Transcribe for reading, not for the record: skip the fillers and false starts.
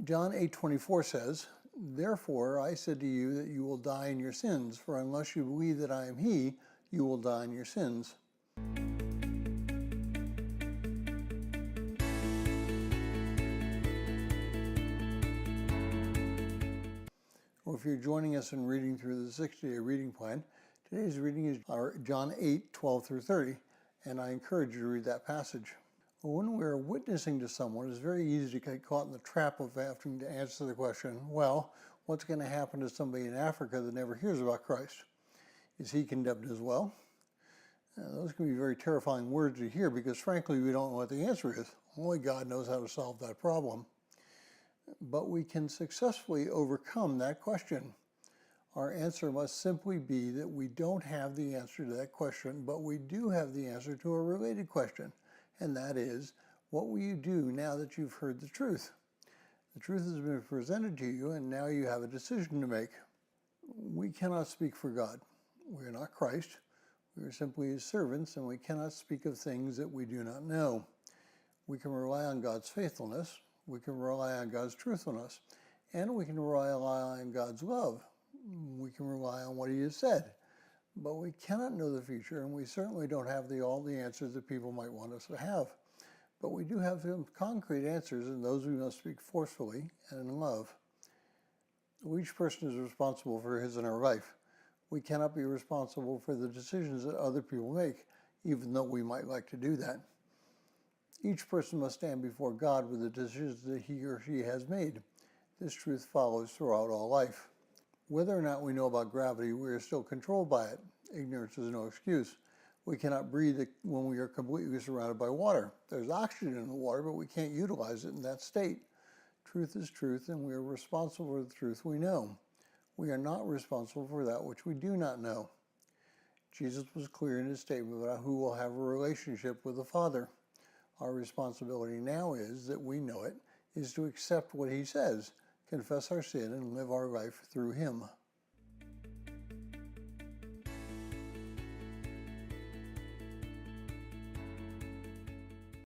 John 8:24 says, "Therefore I said to you that you will die in your sins, for unless you believe that I am He, you will die in your sins." Well, if you're joining us in reading through the 60-day reading plan, today's reading is John 8:12 through 30, and I encourage you to read that passage. Well, when we're witnessing to someone, it's very easy to get caught in the trap of having to answer the question, well, what's going to happen to somebody in Africa that never hears about Christ? Is he condemned as well? Those can be very terrifying words to hear because, frankly, we don't know what the answer is. Only God knows how to solve that problem. But we can successfully overcome that question. Our answer must simply be that we don't have the answer to that question, but we do have the answer to a related question. And that is, what will you do now that you've heard the truth? The truth has been presented to you, and now you have a decision to make. We cannot speak for God. We are not Christ. We are simply His servants, and we cannot speak of things that we do not know. We can rely on God's faithfulness. We can rely on God's truthfulness. And we can rely on God's love. We can rely on what He has said. But we cannot know the future, and we certainly don't have all the answers that people might want us to have. But we do have some concrete answers, and those we must speak forcefully and in love. Each person is responsible for his and her life. We cannot be responsible for the decisions that other people make, even though we might like to do that. Each person must stand before God with the decisions that he or she has made. This truth follows throughout all life. Whether or not we know about gravity, we are still controlled by it. Ignorance is no excuse. We cannot breathe when we are completely surrounded by water. There's oxygen in the water, but we can't utilize it in that state. Truth is truth, and we are responsible for the truth we know. We are not responsible for that which we do not know. Jesus was clear in his statement about who will have a relationship with the Father. Our responsibility now is that we know it, is to accept what he says, confess our sin, and live our life through him.